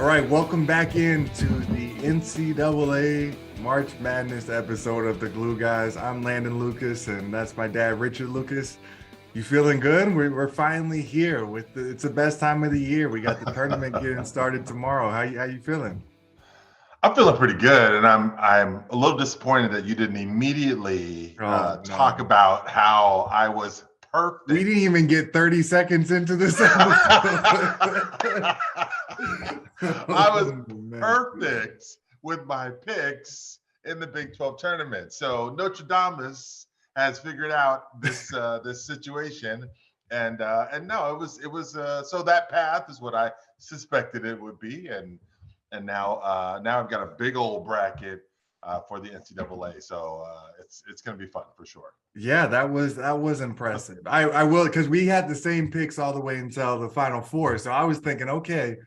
All right, welcome back into the NCAA March Madness episode of the Glue Guys. I'm Landon Lucas, and that's my dad, Richard Lucas. You feeling good? We're finally here it's the best time of the year. We got the tournament getting started tomorrow. How you feeling? I'm feeling pretty good, and I'm a little disappointed that you didn't immediately Oh talk no, about how I was we perfect. didn't even get 30 seconds into this episode. I was Oh, man. perfect with my picks in the Big 12 tournament. So Notre Dame has figured out this situation, and no, it was so that path is what I suspected it would be, and now I've got a big old bracket for the NCAA. So it's going to be fun for sure. Yeah, that was impressive. I will, because we had the same picks all the way until the Final Four. So I was thinking, okay,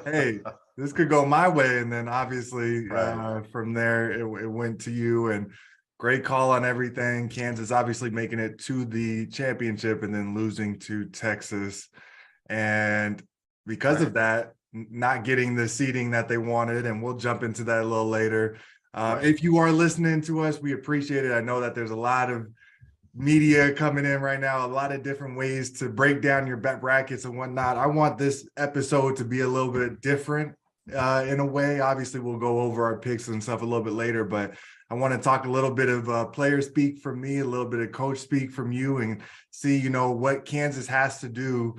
hey, this could go my way, and then obviously Right. from there it went to you. And great call on everything. Kansas obviously making it to the championship and then losing to Texas, and because Right. of that, not getting the seeding that they wanted. And we'll jump into that a little later. Right. If you are listening to us, we appreciate it. I know that there's a lot of media coming in right now, a lot of different ways to break down your bet brackets and whatnot. I want this episode to be a little bit different in a way. Obviously, we'll go over our picks and stuff a little bit later, but I want to talk a little bit of player speak from me, a little bit of coach speak from you, and see, what Kansas has to do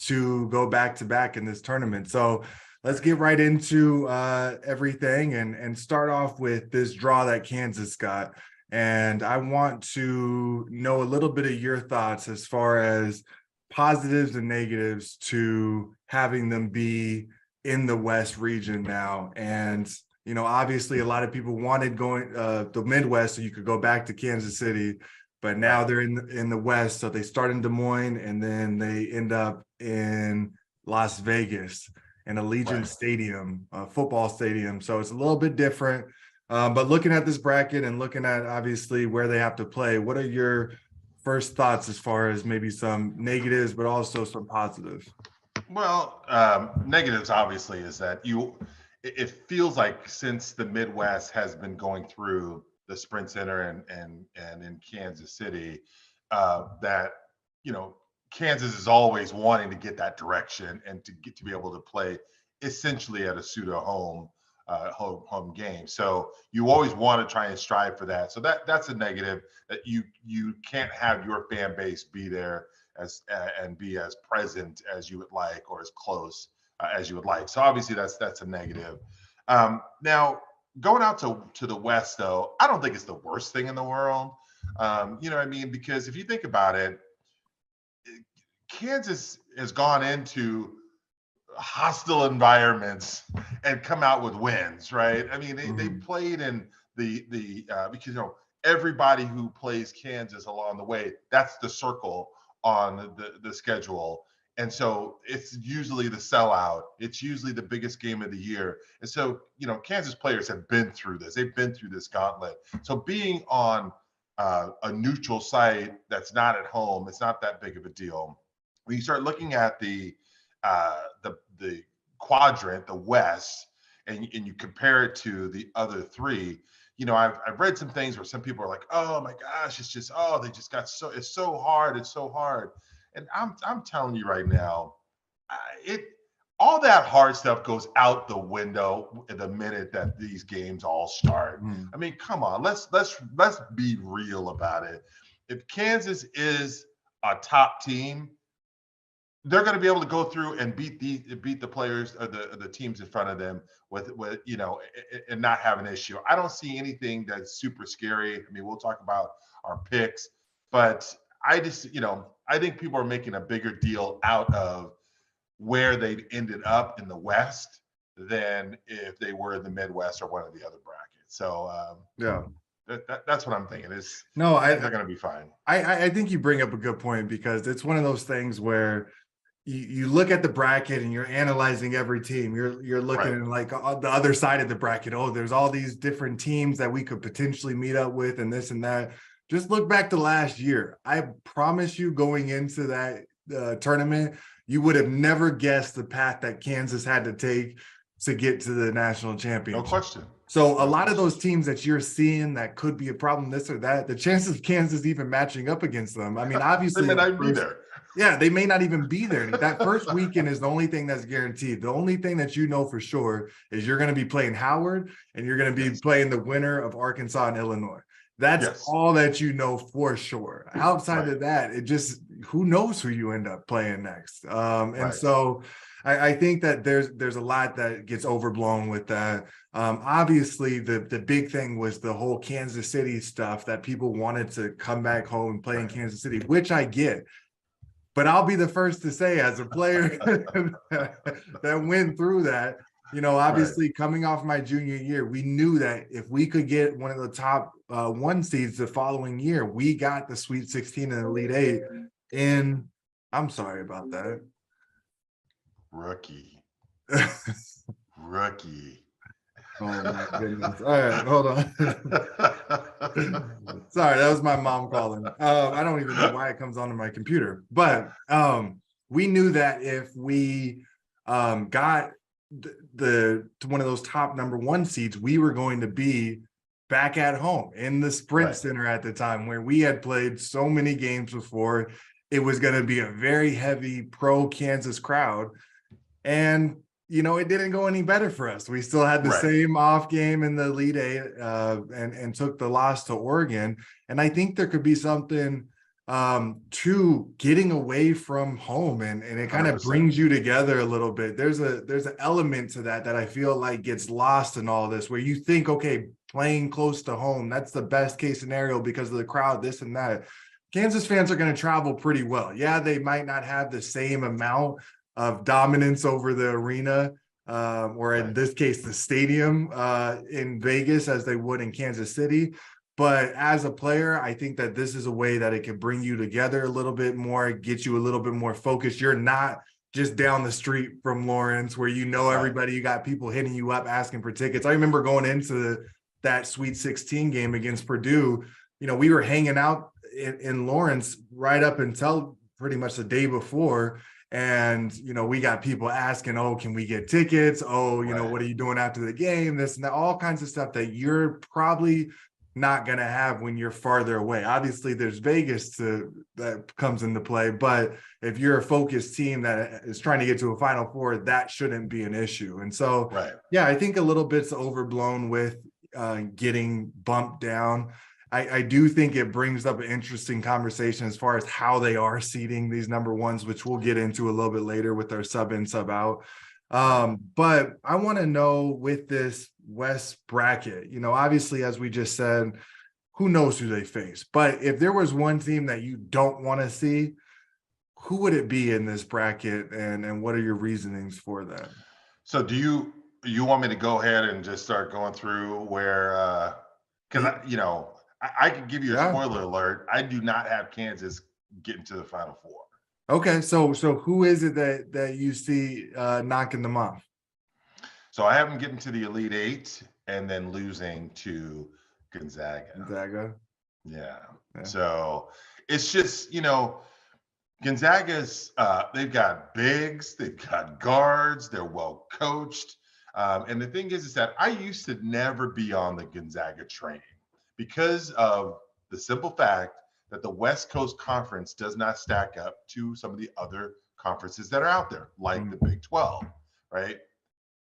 to go back to back in this tournament. So let's get right into everything and start off with this draw that Kansas got. And I want to know a little bit of your thoughts as far as positives and negatives to having them be in the West region now. And, obviously a lot of people wanted going the Midwest so you could go back to Kansas City, but now Right. they're in the West. So they start in Des Moines and then they end up in Las Vegas and Allegiant Right. Stadium, football stadium. So it's a little bit different. But looking at this bracket and looking at obviously where they have to play, what are your first thoughts as far as maybe some negatives, but also some positives? Well, negatives obviously is that it feels like since the Midwest has been going through the Sprint Center and in Kansas City, that you know Kansas is always wanting to get that direction and to get to be able to play essentially at a pseudo home game. So you always want to try and strive for that. So that's a negative, that you can't have your fan base be there and be as present as you would like, or as close as you would like. So obviously that's a negative. Now going out to the West, though, I don't think it's the worst thing in the world. You know what I mean? Because if you think about it, Kansas has gone into hostile environments and come out with wins, right? I mean, they Mhm. played in the because everybody who plays Kansas along the way, that's the circle on the schedule. And so it's usually the sellout. It's usually the biggest game of the year. And so, Kansas players have been through this. They've been through this gauntlet. So being on a neutral site that's not at home, it's not that big of a deal. When you start looking at the quadrant, the West, and you compare it to the other three, I've read some things where some people are like, oh my gosh, it's just they just got it's so hard, it's so hard, and I'm telling you right now, it all that hard stuff goes out the window the minute that these games all start. Mhm. I mean, come on, let's be real about it. If Kansas is a top team, they're going to be able to go through and beat the players or the teams in front of them with and not have an issue. I don't see anything that's super scary. I mean, we'll talk about our picks, but I just I think people are making a bigger deal out of where they ended up in the West than if they were in the Midwest or one of the other brackets. So Yeah. that's what I'm thinking. Is No, I think I, they're going to be fine. I think you bring up a good point because it's one of those things where you look at the bracket and you're analyzing every team. You're looking Right. at like the other side of the bracket. Oh, there's all these different teams that we could potentially meet up with and this and that. Just look back to last year. I promise you, going into that tournament, you would have never guessed the path that Kansas had to take to get to the national No championship. question. So a lot of those teams that you're seeing that could be a problem, this or that, the chances of Kansas even matching up against them. I mean, obviously, they may not be there. Yeah, they may not even be there. That first weekend is the only thing that's guaranteed. The only thing that you know for sure is you're going to be playing Howard and you're going to be playing the winner of Arkansas and Illinois. That's all that you know for sure. Outside of that, it just, who knows who you end up playing next. And so I think that there's a lot that gets overblown with that. Obviously, the big thing was the whole Kansas City stuff, that people wanted to come back home and play in Kansas City, which I get. But I'll be the first to say, as a player that went through that, obviously coming off my junior year, we knew that if we could get one of the top 1 seeds the following year, we got the Sweet 16 and Elite 8. And I'm sorry about that. Rookie. Oh my goodness. All right, hold on. Sorry, that was my mom calling. I don't even know why it comes onto my computer, but we knew that if we got the one of those top number 1 seeds, we were going to be back at home in the Sprint Center at the time, where we had played so many games before. It was going to be a very heavy pro Kansas crowd. And it didn't go any better for us. We still had the same off game in the Elite 8 and took the loss to Oregon. And I think there could be something to getting away from home, and it kind of brings you together a little bit. There's an element to that I feel like gets lost in all this, where you think, okay, playing close to home, that's the best case scenario because of the crowd, this and that. Kansas fans are going to travel pretty well. Yeah, they might not have the same amount of dominance over the arena, or in this case, the stadium in Vegas, as they would in Kansas City. But as a player, I think that this is a way that it can bring you together a little bit more, get you a little bit more focused. You're not just down the street from Lawrence, where everybody, you got people hitting you up asking for tickets. I remember going into that Sweet 16 game against Purdue. We were hanging out in Lawrence right up until pretty much the day before. And, we got people asking, oh, can we get tickets? Oh, what are you doing after the game? This and that, all kinds of stuff that you're probably not going to have when you're farther away. Obviously, there's Vegas that comes into play. But if you're a focused team that is trying to get to a Final Four, that shouldn't be an issue. And so, I think a little bit's overblown with getting bumped down. I do think it brings up an interesting conversation as far as how they are seeding these number 1s, which we'll get into a little bit later with our sub in, sub out. But I want to know, with this West bracket, obviously, as we just said, who knows who they face. But if there was one team that you don't want to see, who would it be in this bracket, and what are your reasonings for that? So do you want me to go ahead and just start going through where, because I can give you a spoiler alert. I do not have Kansas getting to the Final Four. Okay, so who is it that you see knocking them off? So I have them getting to the Elite 8 and then losing to Gonzaga. Yeah. So it's just, Gonzaga's, they've got bigs, they've got guards, they're well coached. And the thing is that I used to never be on the Gonzaga train, because of the simple fact that the West Coast Conference does not stack up to some of the other conferences that are out there, like the Big 12, right?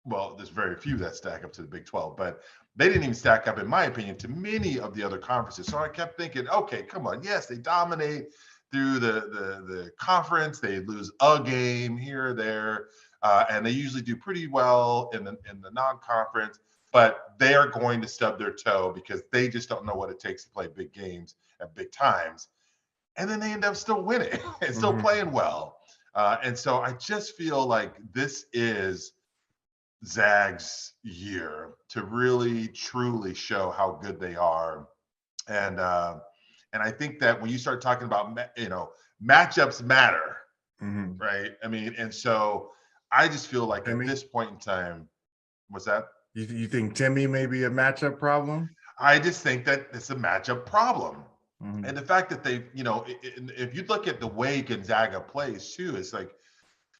Well, there's very few that stack up to the Big 12, but they didn't even stack up, in my opinion, to many of the other conferences. So I kept thinking, okay, come on. Yes, they dominate through the conference. They lose a game here or there, and they usually do pretty well in the non-conference. But they are going to stub their toe because they just don't know what it takes to play big games at big times. And then they end up still winning and still playing well. And so I just feel like this is Zag's year to really, truly show how good they are. And I think that when you start talking about, matchups matter, right? I mean, and so I just feel like at this point in time, what's that? You think Timmy may be a matchup problem? I just think that it's a matchup problem. And the fact that they, if you look at the way Gonzaga plays too, it's like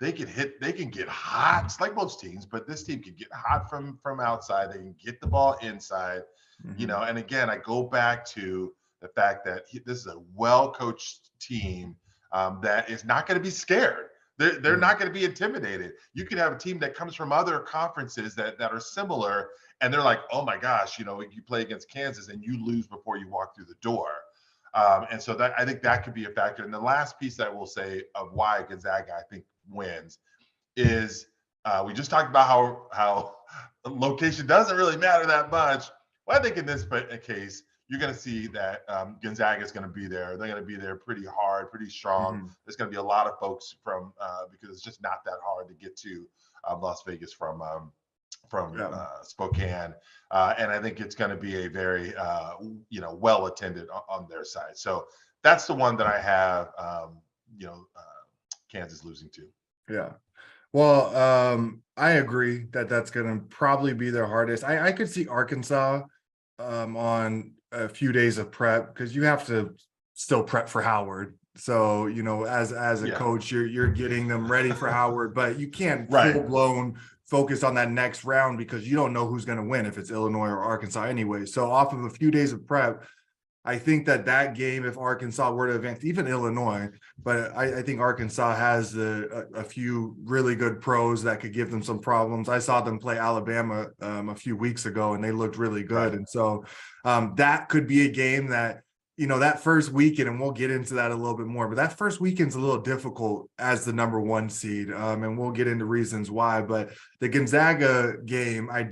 they can get hot. It's like most teams, but this team can get hot from outside. They can get the ball inside, Mhm. and again, I go back to the fact that this is a well-coached team that is not going to be scared. They're Yeah. not going to be intimidated. You could have a team that comes from other conferences that are similar, and they're like, oh my gosh, you play against Kansas and you lose before you walk through the door. And so that I think that could be a factor. And the last piece I will say of why Gonzaga I think wins is we just talked about how location doesn't really matter that much. Well, I think in this case, you're going to see that Gonzaga is going to be there. They're going to be there pretty hard, pretty strong. Mhm. There's going to be a lot of folks from because it's just not that hard to get to Las Vegas from Yeah. Spokane, and I think it's going to be a very well attended on their side. So that's the one that I have. Kansas losing to. Yeah. Well, I agree that that's going to probably be their hardest. I could see Arkansas on a few days of prep because you have to still prep for Howard. So, as a Yeah. coach, you're getting them ready for Howard, but you can't Right. full blown focus on that next round because you don't know who's going to win if it's Illinois or Arkansas anyway. So, off of a few days of prep, I think that game, if Arkansas were to advance, even Illinois, but I think Arkansas has a few really good pros that could give them some problems. I saw them play Alabama a few weeks ago, and they looked really good. Right. And so that could be a game that, that first weekend, and we'll get into that a little bit more, but that first weekend's a little difficult as the number one seed, and we'll get into reasons why. But the Gonzaga game, I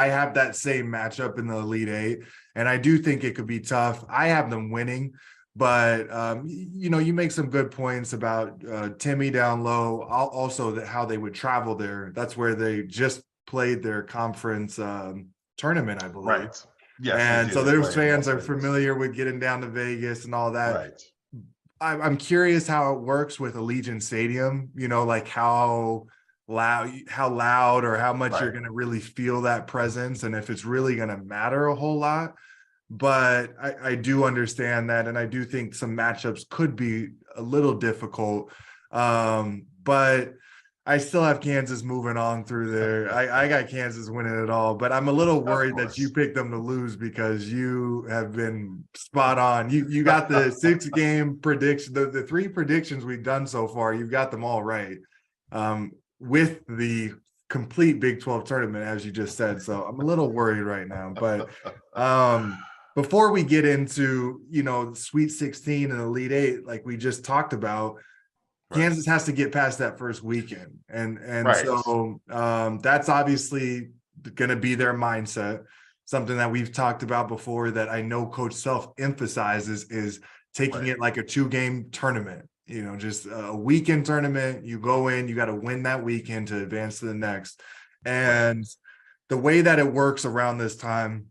have that same matchup in the Elite Eight. And I do think it could be tough. I have them winning, but you make some good points about Timmy down low. Also, how they would travel there. That's where they just played their conference tournament, I believe. Right. Yes. And so They those play in fans Las are Vegas. familiar with getting down to Vegas and all that. Right. I'm curious how it works with Allegiant Stadium. Like how loud or how much you're Right. going to really feel that presence, and if it's really going to matter a whole lot. But I do understand that, and I do think some matchups could be a little difficult. But I still have Kansas moving on through there. I got Kansas winning it all, but I'm a little Of worried that you course. picked them to lose because you have been spot on. You got the 6-game prediction, the 3 predictions we've done so far. You've got them all right, with the complete Big 12 tournament, as you just said. So I'm a little worried right now, but before we get into Sweet 16 and Elite Eight, like we just talked about, Right. Kansas has to get past that first weekend, and Right. so that's obviously going to be their mindset. Something that we've talked about before that I know Coach Self emphasizes is taking it like a 2-game tournament. Just a weekend tournament. You go in, you got to win that weekend to advance to the next, and the way that it works around this time,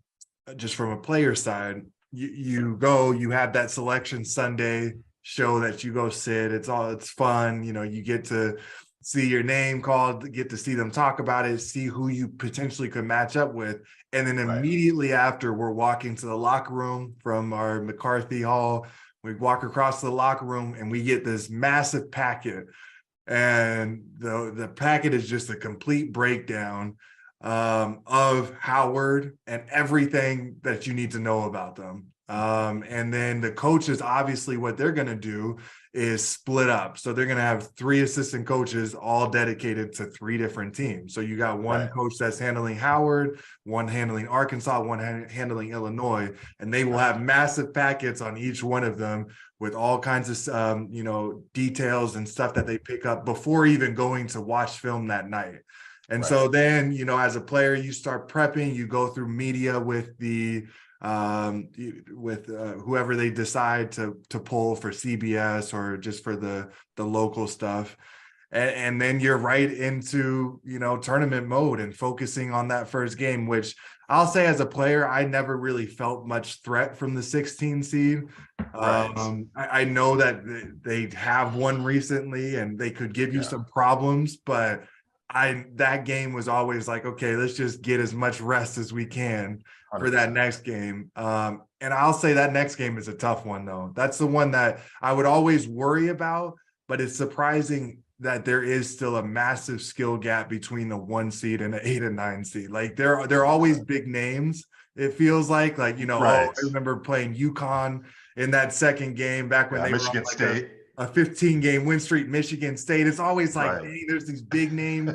just from a player side, you have that selection Sunday show that you go sit. It's fun. You get to see your name called, get to see them talk about it, see who you potentially could match up with. And then immediately after, we're walking to the locker room from our McCarthy Hall. We walk across the locker room and we get this massive packet. And the packet is just a complete breakdown of Howard and everything that you need to know about them. And then the coaches, obviously, what they're going to do is split up. So they're going to have 3 assistant coaches all dedicated to 3 different teams. So you got one coach that's handling Howard, one handling Arkansas, one handling Illinois, and they will have massive packets on each one of them with all kinds of, details and stuff that they pick up before even going to watch film that night. And so then, as a player, you start prepping, you go through media with whoever they decide to pull for CBS or just for the local stuff. And then you're right into, tournament mode and focusing on that first game, which I'll say as a player, I never really felt much threat from the 16 seed. I know that they have won recently and they could give you some problems, but that game was always like, okay, let's just get as much rest as we can for that next game. And I'll say that next game is a tough one, though. That's the one that I would always worry about, but it's surprising that there is still a massive skill gap between the 1 seed and the 8 and 9 seed. Like they're always big names. It feels like, Right. I remember playing UConn in that second game back when Yeah, they were on Michigan like State. a 15-game win streak, Michigan State. It's always like, Right. dang, there's these big name,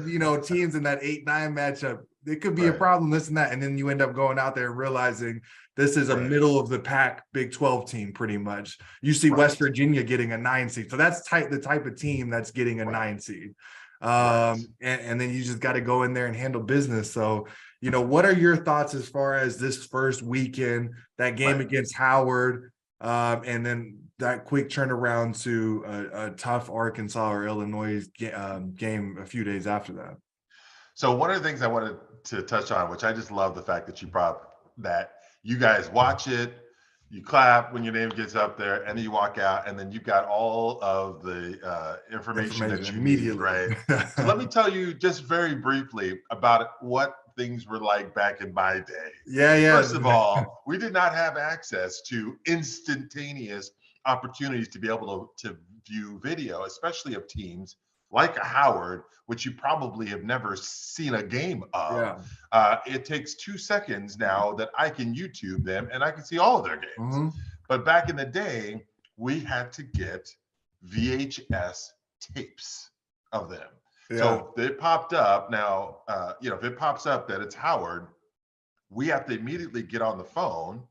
teams in that 8-9 matchup. It could be a Right. problem, this and that. And then you end up going out there and realizing this is a Right. middle of the pack Big 12 team, pretty much. You see Right. West Virginia getting a 9 seed. So that's the type of team that's getting a Right. 9 seed. Right. And then you just got to go in there and handle business. So, what are your thoughts as far as this first weekend, that game Right. against Howard, and then that quick turnaround to a tough Arkansas or Illinois game a few days after that? So one of the things I wanted to touch on, which I just love the fact that you brought that you guys watch it, you clap when your name gets up there, and then you walk out, and then you got all of the information that you need, right? So let me tell you just very briefly about what things were like back in my day. Yeah. First of all, we did not have access to instantaneous opportunities to be able to view video, especially of teams like a Howard, which you probably have never seen a game of. Yeah. It takes 2 seconds now that I can YouTube them and I can see all of their games. Mhm. But back in the day, we had to get VHS tapes of them. Yeah. So it popped up. Now, if it pops up that it's Howard, we have to immediately get on the phone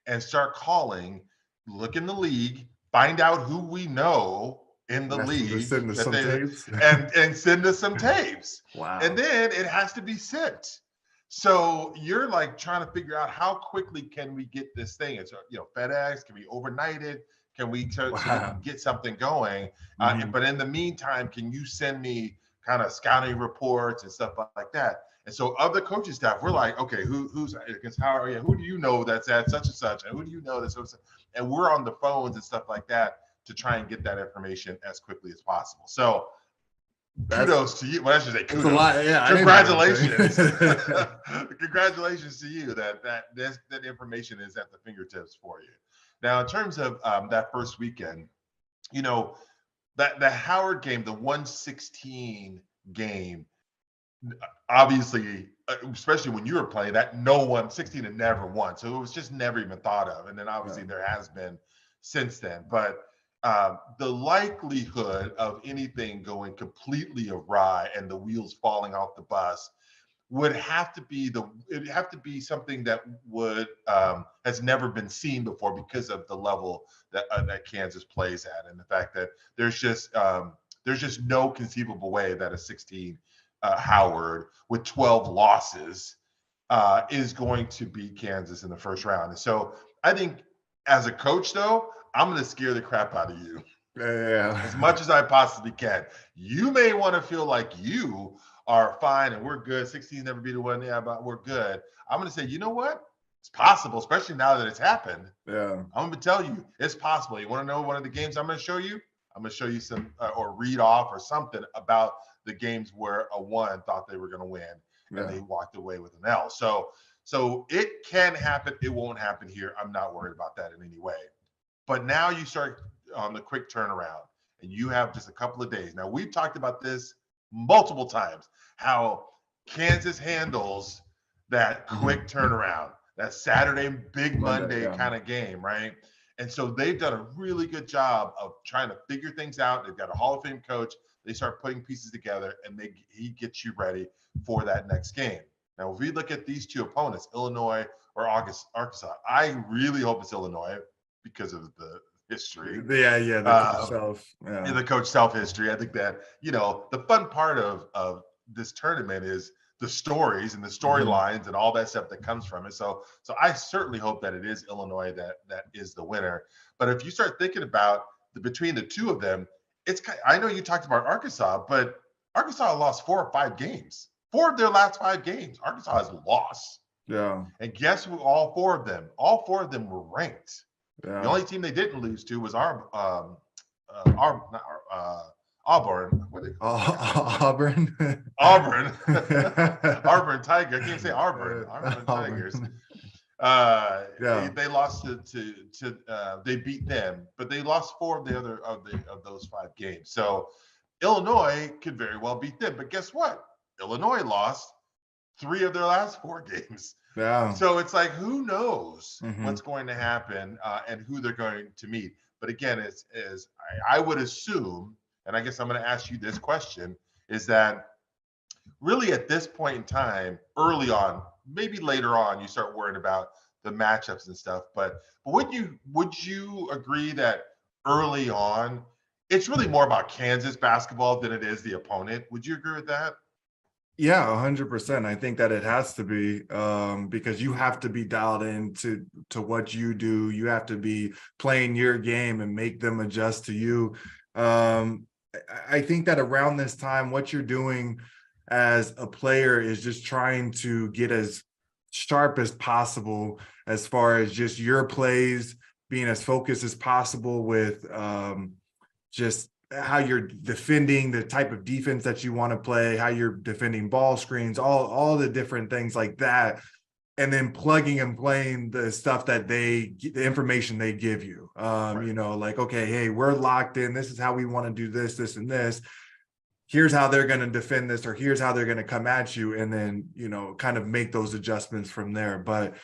and start calling, look in the league, find out who we know in the league send us some tapes. and send us some tapes. Wow. And then it has to be sent. So you're like trying to figure out how quickly can we get this thing? It's FedEx, can we overnight it? Can we so we can get something going? But in the meantime, can you send me kind of scouting reports and stuff like that? And so other coaching staff, we're like, okay, who's against Howard? Yeah, who do you know that's at such and such? And who do you know that's such? And we're on the phones and stuff like that to try and get that information as quickly as possible. So kudos to you. Well, I should say kudos. A lot, yeah. Congratulations. Congratulations to you that information is at the fingertips for you. Now, in terms of that first weekend, that the Howard game, the 116 game, obviously, especially when you were playing that, 16 had never won. So it was just never even thought of. And then obviously there has been since then. But the likelihood of anything going completely awry and the wheels falling off the bus would have to be something that would has never been seen before because of the level that Kansas plays at, and the fact that there's just no conceivable way that a 16 Howard with 12 losses is going to beat Kansas in the first round. And so I think as a coach, though, I'm going to scare the crap out of you. Yeah. As much as I possibly can. You may want to feel like you are fine and we're good. 16 never beat a one. Yeah, but we're good. I'm going to say, you know what? It's possible, especially now that it's happened. Yeah. I'm going to tell you, it's possible. You want to know one of the games I'm going to show you? I'm going to show you some or read off or something about the games where a one thought they were going to win and they walked away with an L. So it can happen. It won't happen here. I'm not worried about that in any way. But now you start on the quick turnaround and you have just a couple of days. Now, we've talked about this multiple times, how Kansas handles that quick turnaround, that Saturday, big Monday kind of game, right? And so they've done a really good job of trying to figure things out. They've got a Hall of Fame coach. They start putting pieces together and he gets you ready for that next game. Now, if we look at these two opponents, Illinois or Arkansas, I really hope it's Illinois because of the history. The coach self history. I think that, the fun part of this tournament is the stories and the storylines and all that stuff that comes from it. So I certainly hope that it is Illinois that is the winner. But if you start thinking about between the two of them, I know you talked about Arkansas, but Arkansas lost 4 or 5 games. 4 of their last 5 games, Arkansas has lost. Yeah. And guess who? All 4 of them were ranked. Yeah. The only team they didn't lose to was Auburn. What they Auburn. Auburn. Auburn Tiger. I can't say Auburn. Auburn Tigers. They lost to they beat them, but they lost 4 of the other of those 5 games. So Illinois could very well beat them. But guess what? Illinois lost 3 of their last 4 games. Yeah. So it's like, who knows Mhm. what's going to happen and who they're going to meet. But again, I would assume, and I guess I'm going to ask you this question, is that really at this point in time, early on, maybe later on, you start worrying about the matchups and stuff. But would you agree that early on, it's really more about Kansas basketball than it is the opponent? Would you agree with that? Yeah, 100%. I think that it has to be because you have to be dialed in to what you do. You have to be playing your game and make them adjust to you. I think that around this time, what you're doing as a player is just trying to get as sharp as possible as far as just your plays, being as focused as possible with just how you're defending, the type of defense that you want to play, how you're defending ball screens, all the different things like that, and then plugging and playing the stuff that the information they give you. Right. Like, okay, hey, we're locked in. This is how we want to do this, this, and this. Here's how they're going to defend this, or here's how they're going to come at you, and then kind of make those adjustments from there. But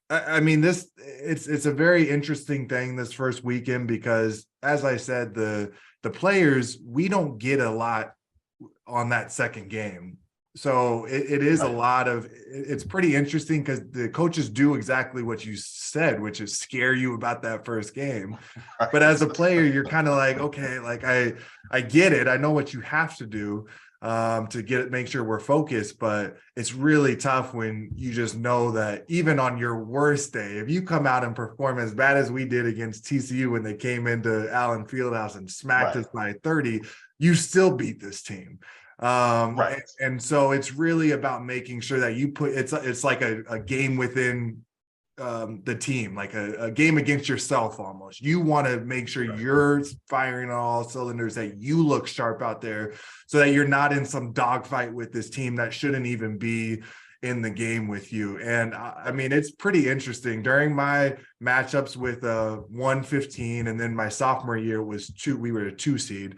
I mean, it's a very interesting thing this first weekend because, as I said, the players, we don't get a lot on that second game. So it is a Right. lot of, it's pretty interesting because the coaches do exactly what you said, which is scare you about that first game. But as a Right. player, you're kind of like, okay, like I get it. I know what you have to do to make sure we're focused, but it's really tough when you just know that even on your worst day, if you come out and perform as bad as we did against TCU when they came into Allen Fieldhouse and smacked Right. us by 30, you still beat this team. Right. And so it's really about making sure that you put it's like a game within the team, like a game against yourself almost. You want to make sure Right. you're firing on all cylinders, that you look sharp out there so that you're not in some dogfight with this team that shouldn't even be in the game with you. And I mean, it's pretty interesting. During my matchups with 115, and then my sophomore year was we were a 2 seed.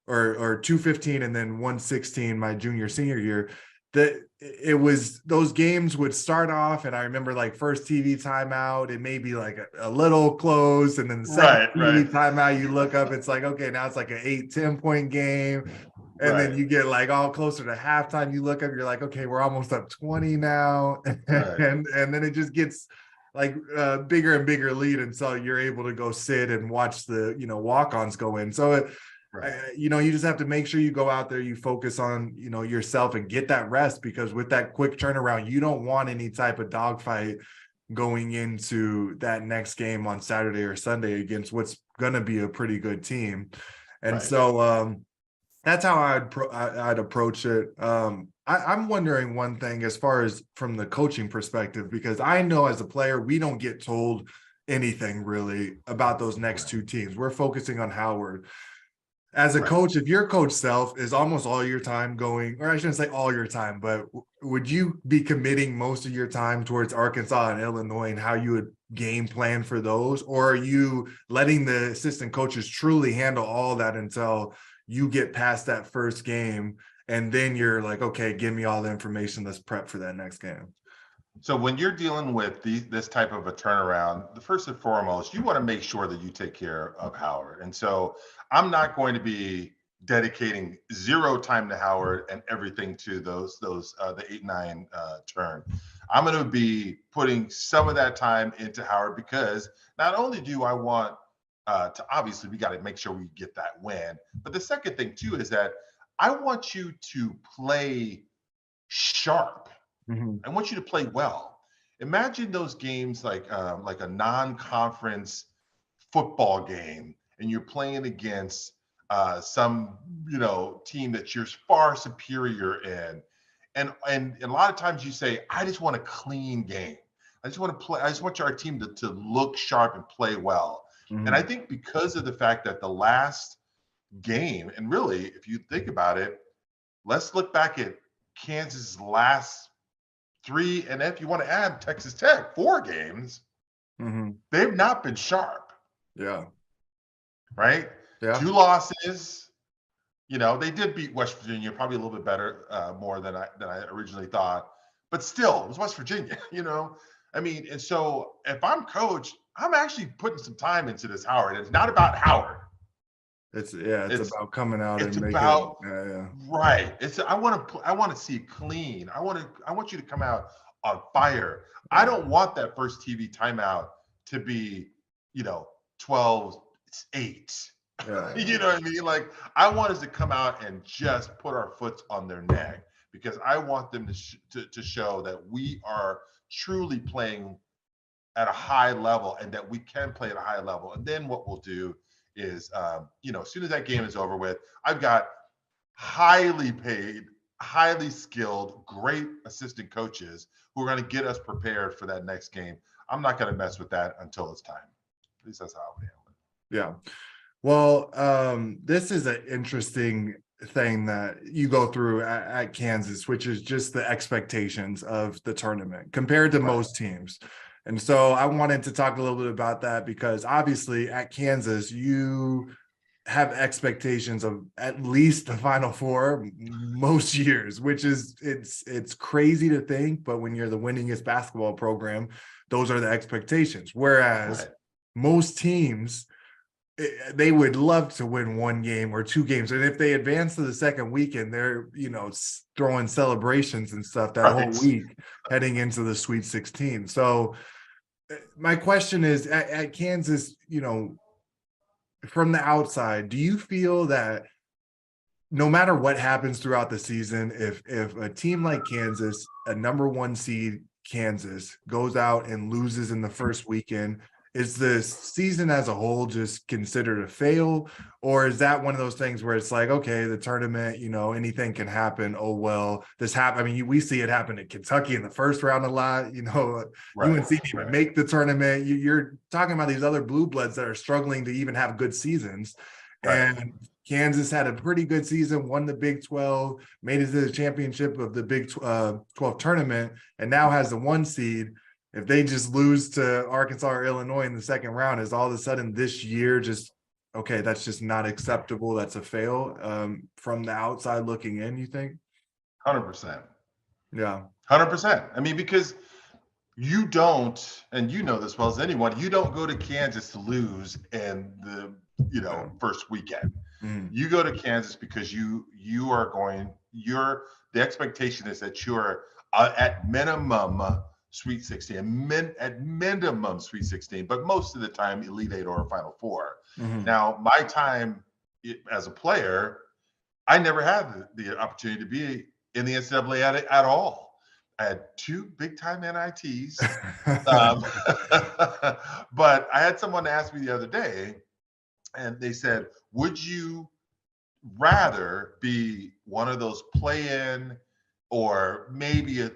Or 215 and then 116 my junior senior year, that it was, those games would start off and I remember like first TV timeout, it may be like a little close, and then the second Right. TV Right. timeout you look up, it's like, okay, now it's like an 8-10 point game, and then Right. you get like all closer to halftime, you look up, you're like, okay, we're almost up 20 now. Right. And then it just gets like bigger and bigger lead, and so you're able to go sit and watch the walk-ons go in. So Right. you just have to make sure you go out there, you focus on, yourself and get that rest, because with that quick turnaround, you don't want any type of dogfight going into that next game on Saturday or Sunday against what's going to be a pretty good team. And Right. so that's how I'd approach it. I'm wondering one thing as far as from the coaching perspective, because I know as a player, we don't get told anything really about those next Right. two teams. We're focusing on Howard. As a Right. coach, if your coach self is almost all your time going, or I shouldn't say all your time, but would you be committing most of your time towards Arkansas and Illinois and how you would game plan for those? Or are you letting the assistant coaches truly handle all that until you get past that first game, and then you're like, okay, give me all the information, let's prep for that next game? So when you're dealing with this type of a turnaround, the first and foremost, you want to make sure that you take care of Howard. And so I'm not going to be dedicating zero time to Howard and everything to the 8-9 turn. I'm going to be putting some of that time into Howard, because not only do I want to, obviously we got to make sure we get that win, but the second thing too is that I want you to play sharp. Mhm. I want you to play well. Imagine those games like a non-conference football game, and you're playing against some team that you're far superior in, and a lot of times you say, I just want a clean game. I just want to play. I just want our team to look sharp and play well. And I Mhm. think because of the fact that the last game, and really, if you think about it, let's look back at Kansas' last 3, and if you want to add Texas Tech, 4 games, Mhm. they've not been sharp, Yeah. right? Yeah. 2 losses. You know, they did beat West Virginia, probably a little bit better, more than I originally thought. But still, it was West Virginia, you know? I mean, and so if I'm coach, I'm actually putting some time into this Howard. It's not about Howard. It's It's about coming out it's and making about right. It's I want to see it clean. I want you to come out on fire. I yeah, don't want that first TV timeout to be, you know, 12-8. yeah, You know what I mean? Like I want us to come out and just put our foot on their neck because I want them to show that we are truly playing at a high level and that we can play at a high level. And then what we'll do is, you know, as soon as that game is over with, I've got highly paid, highly skilled, great assistant coaches who are going to get us prepared for that next game. I'm not going to mess with that until it's time. At least that's how I would handle it. yeah. Well, this is an interesting thing that you go through at Kansas, which is just the expectations of the tournament compared to Right. most teams. And so I wanted to talk a little bit about that because obviously at Kansas, you have expectations of at least the Final Four most years, which is it's crazy to think, but when you're the winningest basketball program, those are the expectations. Whereas Right. most teams, they would love to win one game or two games, and if they advance to the second weekend, they're throwing celebrations and stuff that whole Right. week heading into the Sweet 16. So my question is, at Kansas, from the outside, do you feel that no matter what happens throughout the season, if a team like Kansas, a number one seed Kansas, goes out and loses in the first weekend, is the season as a whole just considered a fail? Or is that one of those things where it's like, okay, the tournament, anything can happen. Oh, well, this happened. I mean, we see it happen at Kentucky in the first round a lot. Right. UNC didn't even Right. make the tournament. You're talking about these other blue bloods that are struggling to even have good seasons. Right. And Kansas had a pretty good season, won the Big 12, made it to the championship of the Big 12 tournament, and now has the one seed. If they just lose to Arkansas or Illinois in the second round, is all of a sudden this year just, okay, that's just not acceptable. That's a fail from the outside looking in, you think? 100%. Yeah. 100%. I mean, because you don't, and you know this well as anyone, you don't go to Kansas to lose in the first weekend. Mm. You go to Kansas because the expectation is that you're at minimum Sweet 16, at minimum Sweet 16, but most of the time Elite Eight or Final Four. Mm-hmm. Now, my time as a player, I never had the opportunity to be in the NCAA at all. I had 2 big time NITs. But I had someone ask me the other day, and they said, would you rather be one of those play-in or maybe a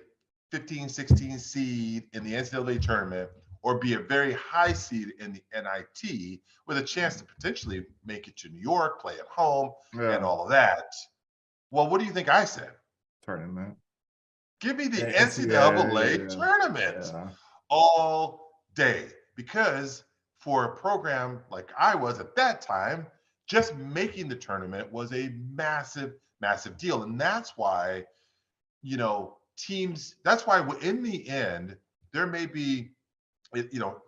15, 16 seed in the NCAA tournament, or be a very high seed in the NIT with a chance to potentially make it to New York, play at home, and all of that? Well, what do you think I said? Tournament. Give me the NCAA NCAA tournament all day. Because for a program like I was at that time, just making the tournament was a massive, massive deal. And that's why, that's why in the end, there may be,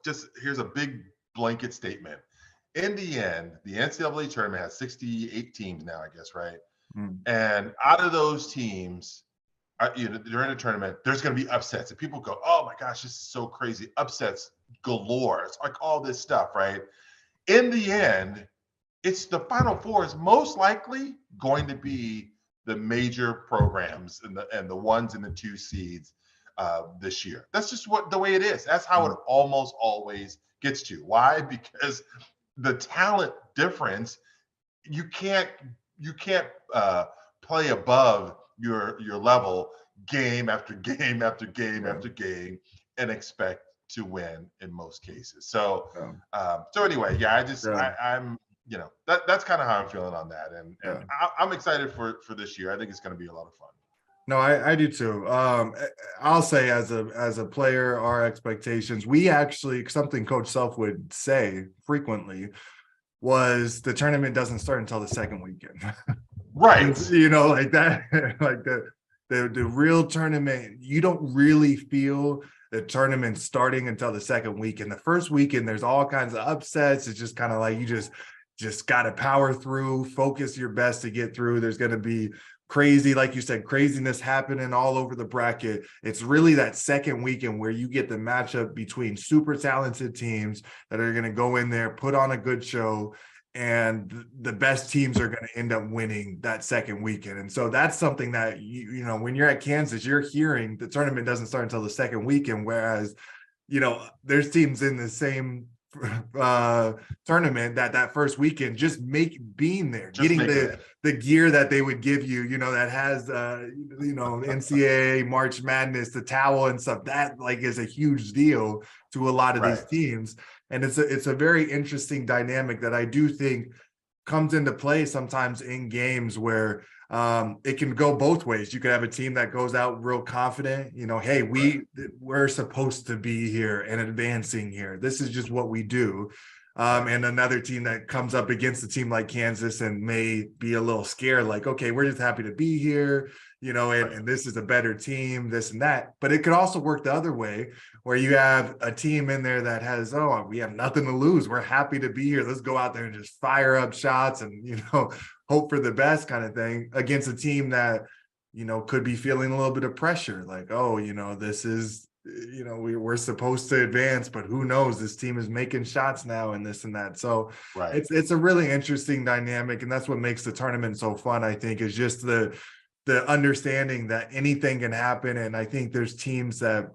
just here's a big blanket statement. In the end, the NCAA tournament has 68 teams now, I guess, right? Mm. And out of those teams, during a tournament, there's going to be upsets, and people go, "Oh my gosh, this is so crazy! Upsets galore!" It's like all this stuff, right? In the end, it's the Final Four is most likely going to be the major programs and the ones in the 2 seeds this year. That's just the way it is. That's how it almost always gets to. Why? Because the talent difference, you can't play above your level game after game after game after game and expect to win in most cases. So anyway, I'm that's kind of how I'm feeling on that, and I'm excited for this year. I think it's going to be a lot of fun. No, I do too. I'll say as a player, our expectations, we actually, something Coach Self would say frequently, was the tournament doesn't start until the second weekend. Right. You know, like that, like the real tournament, you don't really feel the tournament starting until the second weekend. The first weekend, there's all kinds of upsets. It's just kind of like you just got to power through, focus your best to get through. There's going to be crazy, like you said, craziness happening all over the bracket. It's really that second weekend where you get the matchup between super talented teams that are going to go in there, put on a good show, and the best teams are going to end up winning that second weekend. And so that's something that you know, when you're at Kansas, you're hearing the tournament doesn't start until the second weekend, whereas, you know, there's teams in the same tournament that first weekend just being there, Just getting making it. the gear that they would give you, you know, that has you know, NCAA March Madness, the towel and stuff, that like is a huge deal to a lot of these Right. teams. And it's a very interesting dynamic that I do think comes into play sometimes in games where it can go both ways. You could have a team that goes out real confident, you know, hey, we're supposed to be here and advancing here. This is just what we do. And another team that comes up against a team like Kansas and may be a little scared, like, okay, we're just happy to be here, you know, and this is a better team, this and that. But it could also work the other way, where you have a team in there that has, oh, we have nothing to lose. We're happy to be here. Let's go out there and just fire up shots and, you know, hope for the best kind of thing, against a team that, you know, could be feeling a little bit of pressure. Like, oh, you know, this is, you know, we're supposed to advance, but who knows? This team is making shots now and this and that. So Right. it's a really interesting dynamic. And that's what makes the tournament so fun, I think, is just the understanding that anything can happen. And I think there's teams that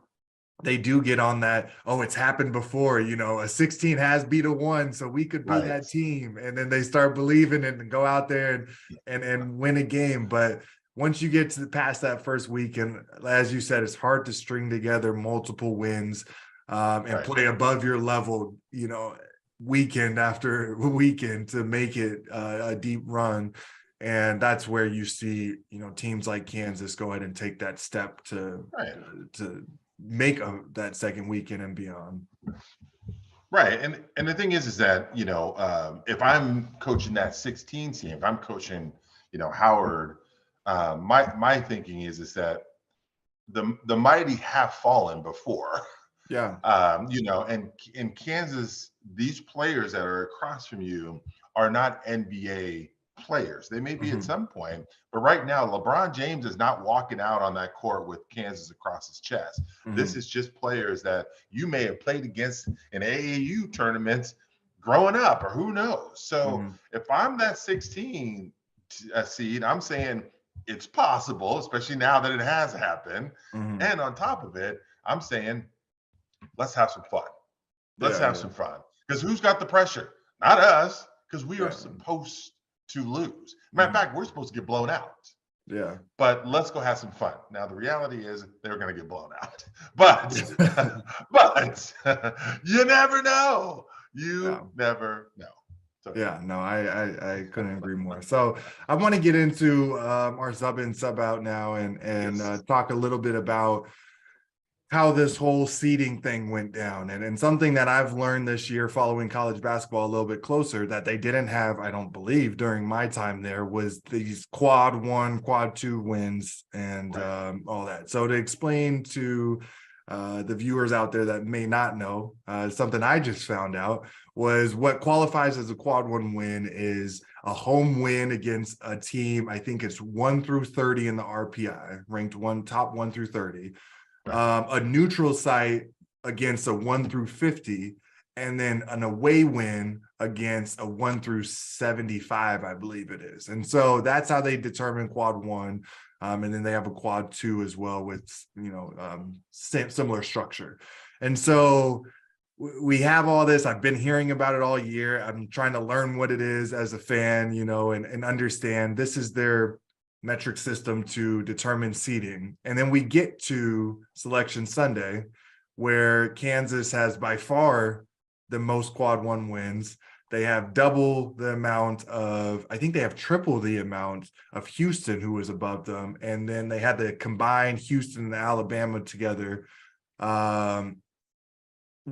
they do get on that, oh, it's happened before, you know, a 16 has beat a 1, so we could be Right. that team. And then they start believing it and go out there and win a game. But once you get to past that first week, and as you said, it's hard to string together multiple wins and play above your level, you know, weekend after weekend to make it a deep run. And that's where you see, you know, teams like Kansas go ahead and take that step to make that second weekend and beyond. Right. And the thing is that, you know, if I'm coaching that 16 team, if I'm coaching, you know, Howard, my thinking is that the mighty have fallen before. Yeah. You know, and in Kansas, these players that are across from you are not NBA players. They may be at some point, but right now, LeBron James is not walking out on that court with Kansas across his chest. This is just players that you may have played against in AAU tournaments growing up, or who knows. So if I'm that 16 seed, I'm saying it's possible, especially now that it has happened. And on top of it, I'm saying, let's have some fun. Let's have some fun. Because who's got the pressure? Not us, because we are supposed to lose. Matter of fact, we're supposed to get blown out. Yeah. But let's go have some fun. Now, the reality is they're going to get blown out. But, but you never know. You never know. So, yeah, no, I couldn't agree more. So I want to get into our sub in, sub out now and talk a little bit about how this whole seeding thing went down. And something that I've learned this year following college basketball a little bit closer that they didn't have, I don't believe, during my time there, was these quad 1, quad 2 wins and all that. So to explain to the viewers out there that may not know, something I just found out was what qualifies as a quad 1 win is a home win against a team. I think it's 1 through 30 in the RPI, ranked top 1 through 30. A neutral site against a 1 through 50, and then an away win against a 1 through 75, I believe it is. And so that's how they determine quad 1. And then they have a quad 2 as well with, you know, similar structure. And so we have all this. I've been hearing about it all year. I'm trying to learn what it is as a fan, you know, and understand this is their metric system to determine seeding. And then we get to Selection Sunday, where Kansas has by far the most quad 1 wins. They have double the amount of, I think they have triple the amount of Houston, who was above them. And then they had to combine Houston and Alabama together,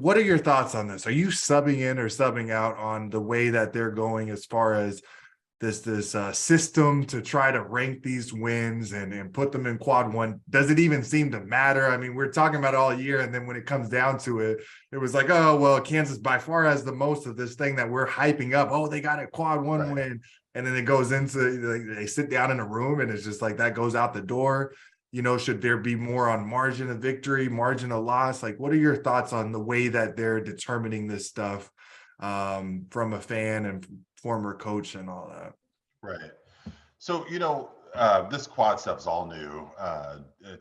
what are your thoughts on this? Are you subbing in or subbing out on the way that they're going as far as this system to try to rank these wins and put them in quad one? Does it even seem to matter? I mean, we're talking about it all year, and then when it comes down to it, it was like, oh well, Kansas by far has the most of this thing that we're hyping up. Oh, they got a quad one Right. win, and then it goes into like, they sit down in a room, and it's just like that goes out the door. Should there be more on margin of victory, margin of loss? Like, what are your thoughts on the way that they're determining this stuff, from a fan and former coach and all that? Right. So, this quad stuff is all new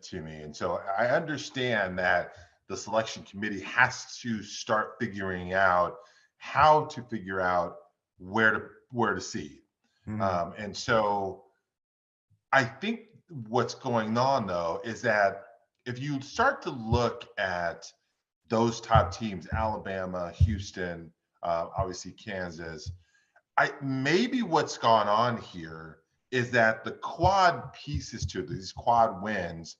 to me. And so I understand that the selection committee has to start figuring out how to figure out where to seed. Mhm. And so I think what's going on though is that if you start to look at those top teams, Alabama, Houston, obviously Kansas, I maybe what's gone on here is that the quad pieces to these quad wins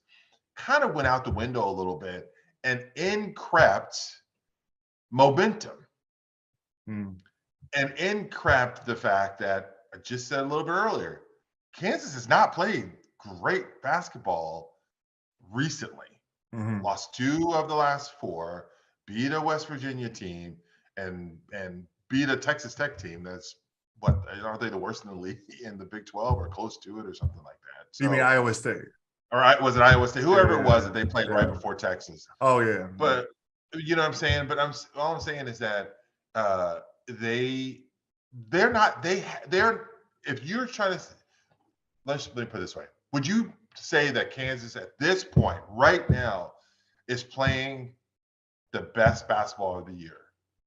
kind of went out the window a little bit, and in crept momentum, Mm. and in crept the fact that I just said a little bit earlier, Kansas has not played great basketball recently. Mhm. Lost 2 of the last 4, beat a West Virginia team, and beat a Texas Tech team that's what, aren't they the worst in the league in the Big 12 or close to it or something like that? You mean So, Iowa State? all right, was it Iowa State? Whoever it was Yeah, that they played right yeah. before Texas. Oh, yeah, yeah. But you know what I'm saying? But all I'm saying is that uh they they're not they're if you're trying to let me put it this way. Would you say that Kansas at this point right now is playing the best basketball of the year?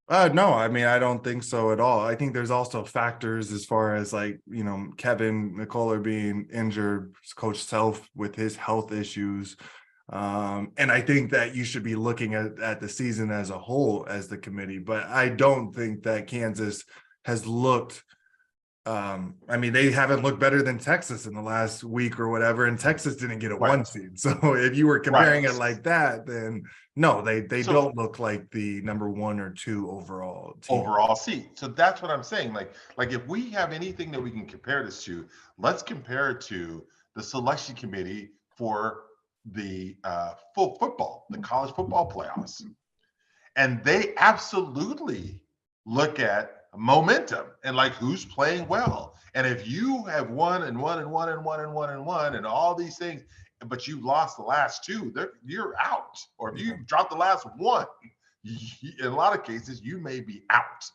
No, I mean, I don't think so at all. I think there's also factors as far as like, Kevin McCullough being injured, Coach Self with his health issues. And I think that you should be looking at the season as a whole as the committee, but I don't think that Kansas has looked. I mean, they haven't looked better than Texas in the last week or whatever, and Texas didn't get a Right. one seed. So if you were comparing it Right. like that, then no, they So don't look like the number one or two overall team. overall seat. So that's what I'm saying. Like if we have anything that we can compare this to, let's compare it to the selection committee for the full football, the college football playoffs. And they absolutely look at momentum and like who's playing well. And if you have won and won and won and won and won and won and all these things, but you lost the last 2, you're out. Or if you Yeah. dropped the last 1, in a lot of cases, you may be out,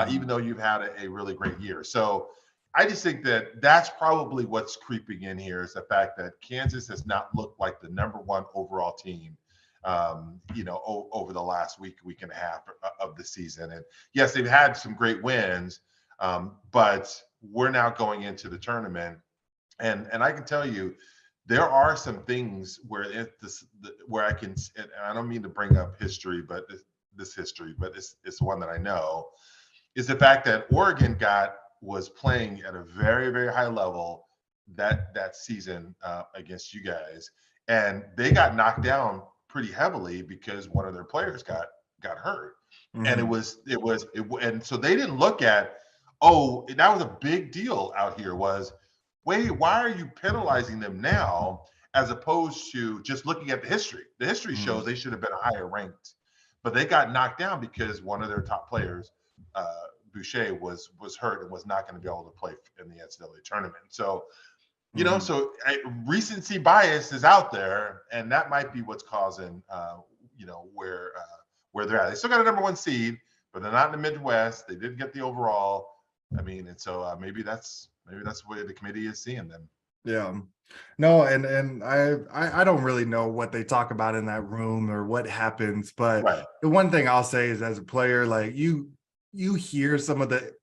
even Mhm. though you've had a really great year. So I just think that that's probably what's creeping in here is the fact that Kansas has not looked like the number 1 overall team over the last week and a half of the season. And yes, they've had some great wins, but we're now going into the tournament, and I can tell you, there are some things where I can, and I don't mean to bring up history, but this history, but it's one that I know is the fact that Oregon was playing at a very very high level that season against you guys, and they got knocked down pretty heavily because one of their players got hurt, and Mhm. and so they didn't look at, oh, that was a big deal out here, was, wait, why are you penalizing them now as opposed to just looking at the history? The history shows Mhm. they should have been higher ranked, but they got knocked down because one of their top players, Boucher, was hurt and was not going to be able to play in the NCAA tournament. So Mhm. so recency bias is out there, and that might be what's causing, where they're at. They still got a number 1 seed, but they're not in the Midwest. They didn't get the overall. I mean, and so maybe that's the way the committee is seeing them. Yeah. No, and I don't really know what they talk about in that room or what happens, but Right. the one thing I'll say is as a player, like you hear some of the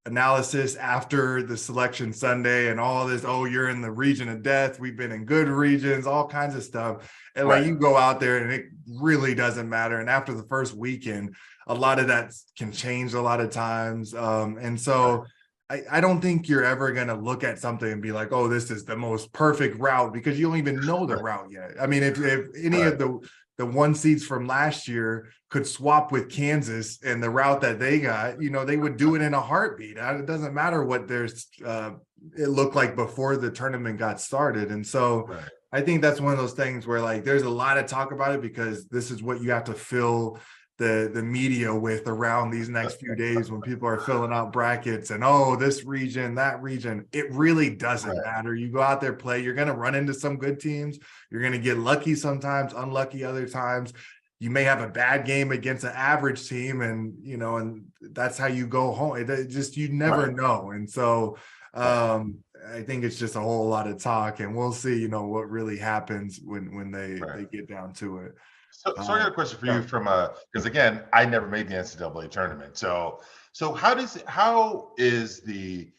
analysis after the selection Sunday and all this, oh, you're in the region of death. We've been in good regions, all kinds of stuff. And like Right. you go out there and it really doesn't matter. And after the first weekend, a lot of that can change a lot of times. And Right. so I don't think you're ever going to look at something and be like, oh, this is the most perfect route because you don't even know the Right. route yet. I mean, if any Right. of the the 1 seeds from last year could swap with Kansas and the route that they got, you know, they would do it in a heartbeat. It doesn't matter what there's it looked like before the tournament got started. And so Right. I think that's one of those things where like there's a lot of talk about it because this is what you have to fill the media with around these next few days when people are filling out brackets and oh, this region, that region. It really doesn't matter. You go out there, play, you're gonna run into some good teams, you're gonna get lucky sometimes, unlucky other times. You may have a bad game against an average team, and you know, and that's how you go home. It just you never know. And so I think it's just a whole lot of talk, and we'll see, you know, what really happens when they get down to it. So I got a question for you from because again, I never made the NCAA tournament. So how is the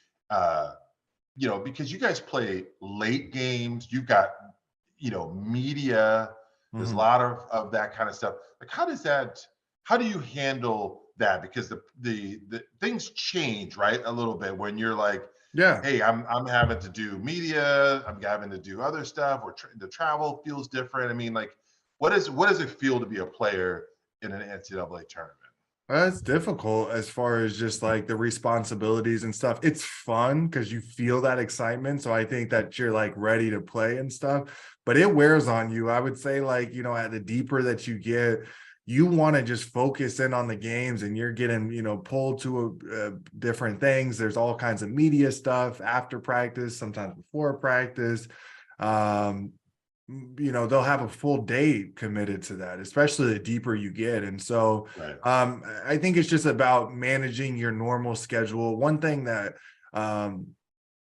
you know, because you guys play late games, you've got, you know, media, there's a lot of that kind of stuff. Like how do you handle that? Because the things change, right? A little bit when you're like, hey, I'm having to do media, I'm having to do other stuff, or the travel feels different. I mean, like, what does it feel to be a player in an NCAA tournament? It's difficult as far as just like the responsibilities and stuff. It's fun because you feel that excitement. So I think that you're like ready to play and stuff, but it wears on you. I would say, like, you know, at the deeper that you get, you want to just focus in on the games and you're getting, you know, pulled to different things. There's all kinds of media stuff after practice, sometimes before practice. You know, they'll have a full day committed to that, especially the deeper you get. And so I think it's just about managing your normal schedule. One thing that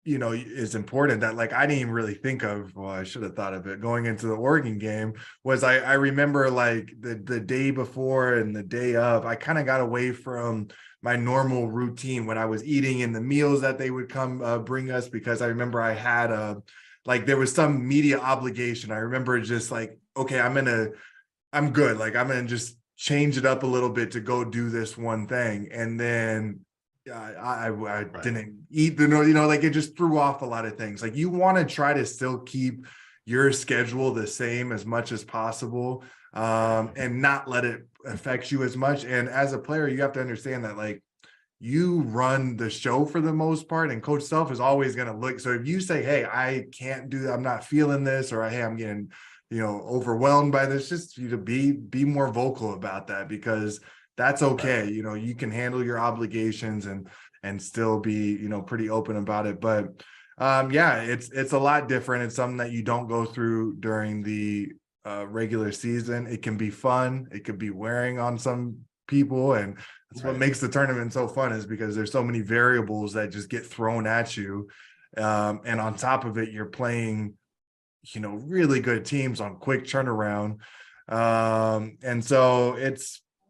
you know, is important that like I didn't even really think of, well, I should have thought of it going into the Oregon game, was I remember like the day before and the day of, I kind of got away from my normal routine when I was eating in the meals that they would come bring us, because I remember I had like there was some media obligation. I remember just like, okay, I'm good. Like I'm gonna just change it up a little bit to go do this one thing. And then I didn't eat you know, like it just threw off a lot of things. Like you want to try to still keep your schedule the same as much as possible, and not let it affect you as much. And as a player, you have to understand that like you run the show for the most part, and Coach Self is always going to look. So if you say, hey, I can't do that, I'm not feeling this, or hey, I'm getting, you know, overwhelmed by this, just you to be more vocal about that, because that's okay. You know, you can handle your obligations and still be, you know, pretty open about it. But yeah, it's a lot different. It's something that you don't go through during the regular season. It can be fun. It could be wearing on some people, and that's what makes the tournament so fun, is because there's so many variables that just get thrown at you. And on top of it, you're playing, you know, really good teams on quick turnaround. And so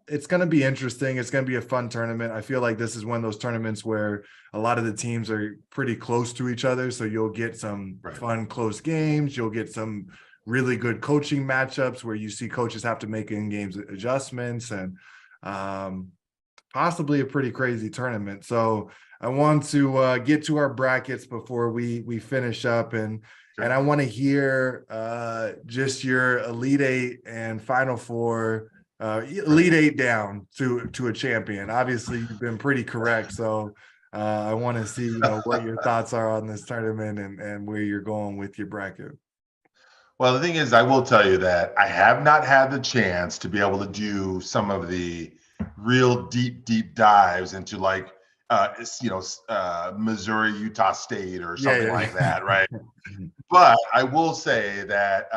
it's going to be interesting. It's going to be a fun tournament. I feel like this is one of those tournaments where a lot of the teams are pretty close to each other. So you'll get some fun, close games. You'll get some really good coaching matchups where you see coaches have to make in-games adjustments, and possibly a pretty crazy tournament. So I want to get to our brackets before we finish up, and I want to hear just your Elite Eight and Final Four, Elite Eight down to a champion. Obviously, you've been pretty correct. So I want to see, you know, what your thoughts are on this tournament and where you're going with your bracket. Well, the thing is, I will tell you that I have not had the chance to be able to do some of the real deep dives into like you know, Missouri, Utah State or something like that, right? But I will say that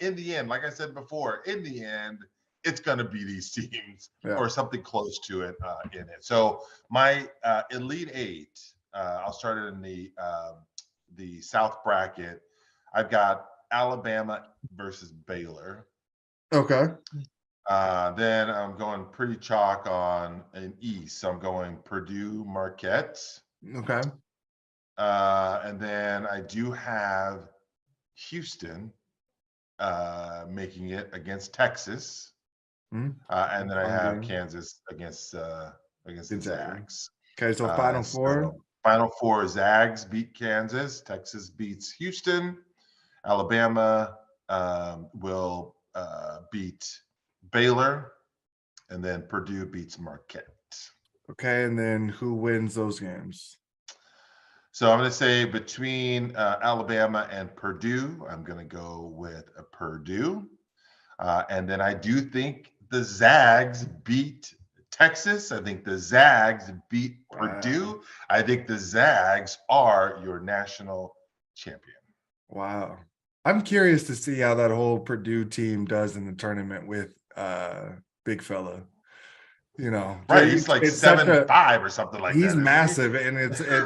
in the end, like I said before, in the end, it's going to be these teams or something close to it in it. So my Elite Eight, I'll start it in the South bracket. I've got Alabama versus Baylor. Okay. Then I'm going pretty chalk on an East. So I'm going Purdue, Marquette. Okay. And then I do have Houston making it against Texas. And then I have Kansas against the Zags. Okay, so Final Four. So Final Four: Zags beat Kansas, Texas beats Houston, Alabama will beat Baylor, and then Purdue beats Marquette. Okay, and then who wins those games? So I'm going to say between Alabama and Purdue, I'm going to go with Purdue. And then I do think the Zags beat Texas. I think the Zags beat Purdue. I think the Zags are your national champion. Wow. I'm curious to see how that whole Purdue team does in the tournament with big fella. You know, Right? He's like 7'5" or something like that. He's massive, and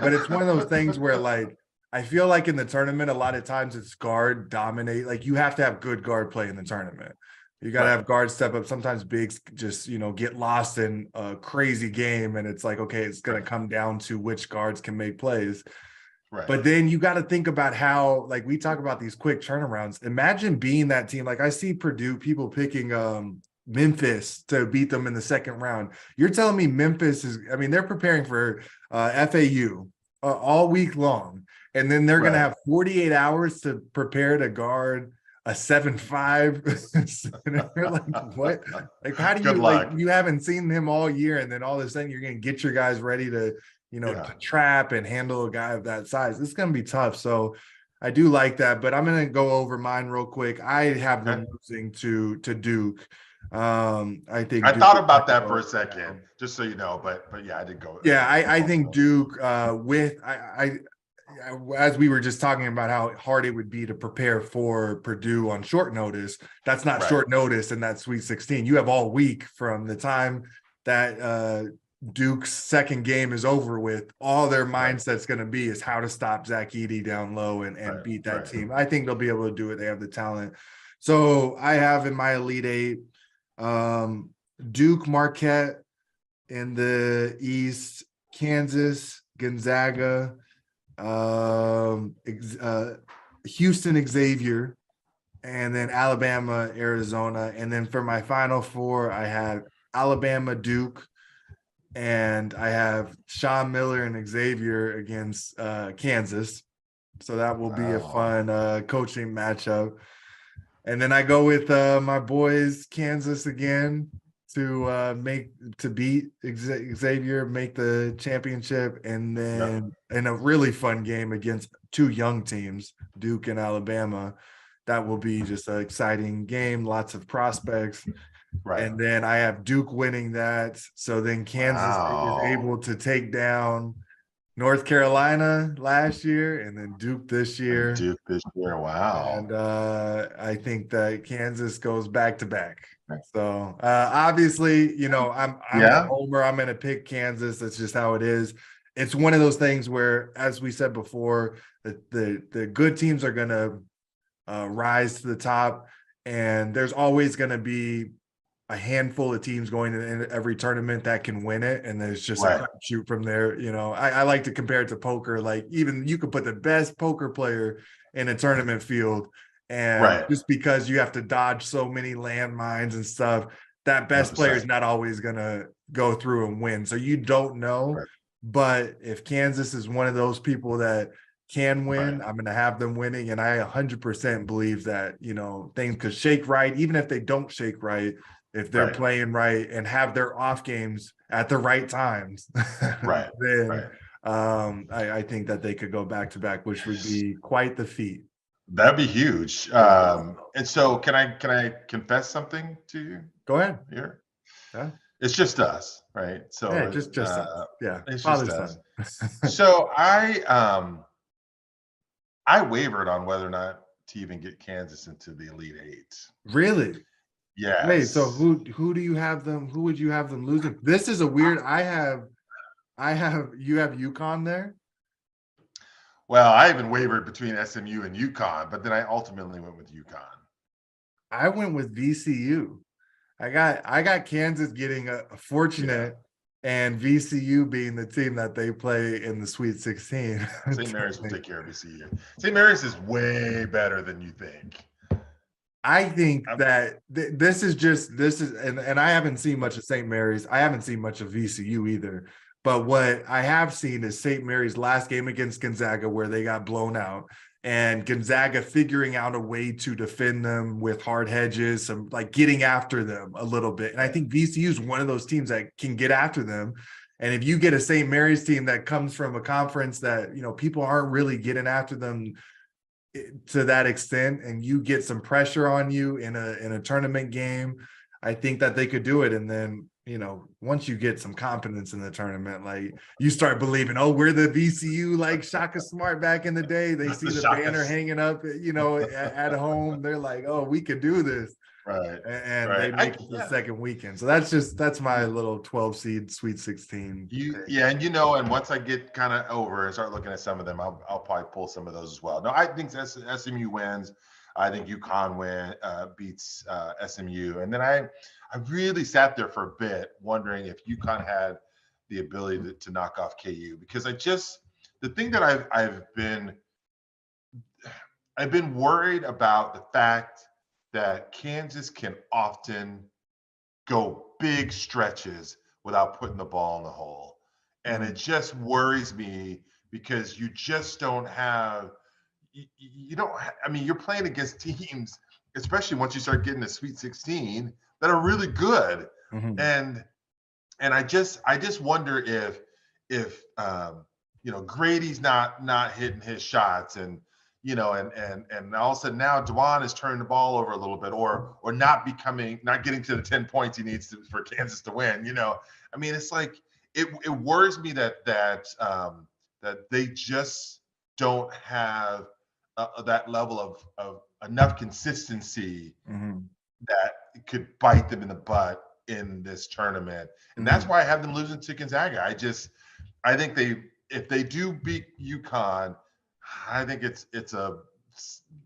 but it's one of those things where like I feel like in the tournament a lot of times it's guard dominate. Like you have to have good guard play in the tournament. You got to have guards step up. Sometimes bigs just get lost in a crazy game, and it's like okay, it's going to come down to which guards can make plays. Right. But then you got to think about how, like we talk about these quick turnarounds. Imagine being that team. Like I see Purdue people picking Memphis to beat them in the second round. You're telling me Memphis is, I mean, they're preparing for FAU all week long. And then they're going to have 48 hours to prepare to guard a 7'5". Like what? Like how do you like you haven't seen him all year and then all of a sudden you're going to get your guys ready to, to trap and handle a guy of that size. It's going to be tough. So I do like that, but I'm going to go over mine real quick. I have them losing to Duke. I think I thought about that for a second, just so you know, but yeah, I did go. Yeah, I think Duke with as we were just talking about how hard it would be to prepare for Purdue on short notice. That's not short notice in that Sweet 16. You have all week from the time that Duke's second game is over with. All their mindset's going to be is how to stop Zach Edey down low and beat that team. I think they'll be able to do it. They have the talent. So I have in my Elite Eight Duke, Marquette in the East, Kansas, Gonzaga, Houston, Xavier, and then Alabama, Arizona. And then for my final four, I have Alabama, Duke, and I have Sean Miller and Xavier against Kansas. So that will be a fun coaching matchup. And then I go with my boys, Kansas again, to beat Xavier, make the championship, and then in a really fun game against two young teams, Duke and Alabama. That will be just an exciting game, lots of prospects. Right. And then I have Duke winning that. So then Kansas is able to take down North Carolina last year and then Duke this year. Wow. And I think that Kansas goes back to back. So obviously, I'm a homer. I'm going to pick Kansas. That's just how it is. It's one of those things where, as we said before, the good teams are going to rise to the top. And there's always going to be a handful of teams going in every tournament that can win it, and there's just a shoot from there. I like to compare it to poker. Like even you could put the best poker player in a tournament field, and just because you have to dodge so many landmines and stuff, that best 100%. Player is not always gonna go through and win. So you don't know, but if Kansas is one of those people that can win, I'm going to have them winning. And I 100% believe that, things could shake right, even if they don't shake right. If they're playing right and have their off games at the right times, then I think that they could go back to back, which would be quite the feat. That'd be huge. And so can I confess something to you? Go ahead. Here. Yeah. It's just us, right? So yeah, just us. Yeah. It's just us. So I wavered on whether or not to even get Kansas into the Elite Eight. Really? Yeah. Wait, so who do you have them? Who would you have them losing? This is a weird. You have UConn there. Well, I even wavered between SMU and UConn, but then I ultimately went with UConn. I went with VCU. I got Kansas getting a fortunate, and VCU being the team that they play in the Sweet 16. St. Mary's will take care of VCU. St. Mary's is way better than you think. I think that this is, and I haven't seen much of St. Mary's. I haven't seen much of VCU either. But what I have seen is St. Mary's last game against Gonzaga, where they got blown out. and Gonzaga figuring out a way to defend them with hard hedges, some like getting after them a little bit. And I think VCU is one of those teams that can get after them. And if you get a St. Mary's team that comes from a conference that, people aren't really getting after them to that extent, and you get some pressure on you in a tournament game, I think that they could do it. And then, once you get some confidence in the tournament, like you start believing, oh, we're the VCU, like Shaka Smart back in the day. They see the banner hanging up, at home. They're like, oh, we could do this. Right. And they make it the second weekend. So that's my little 12 seed Sweet 16. And once I get kind of over and start looking at some of them, I'll probably pull some of those as well. No, I think SMU wins. I think UConn beats SMU. And then I really sat there for a bit wondering if UConn had the ability to knock off KU, because the thing that I've been worried about the fact that Kansas can often go big stretches without putting the ball in the hole. And it just worries me because you just don't have, you're playing against teams, especially once you start getting to Sweet 16, that are really good. Mm-hmm. And I just wonder if Grady's not hitting his shots, and and all of a sudden now Dwan is turning the ball over a little bit, or not getting to the 10 points he needs for Kansas to win. It's like it worries me that they just don't have that level of enough consistency that could bite them in the butt in this tournament. And that's why I have them losing to Gonzaga. I think if they do beat UConn, I think it's a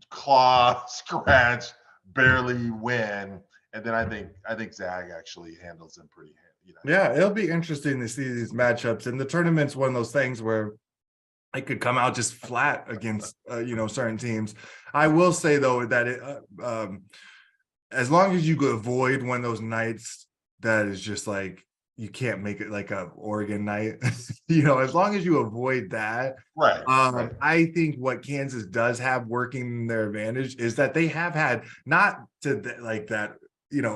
claw scratch, barely win, and then I think Zag actually handles them pretty. Yeah, it'll be interesting to see these matchups, and the tournament's one of those things where it could come out just flat against certain teams. I will say though that as long as you could avoid one of those nights that is just like, you can't make it like a Oregon night, as long as you avoid that. Right. I think what Kansas does have working in their advantage is that they have had not to like that,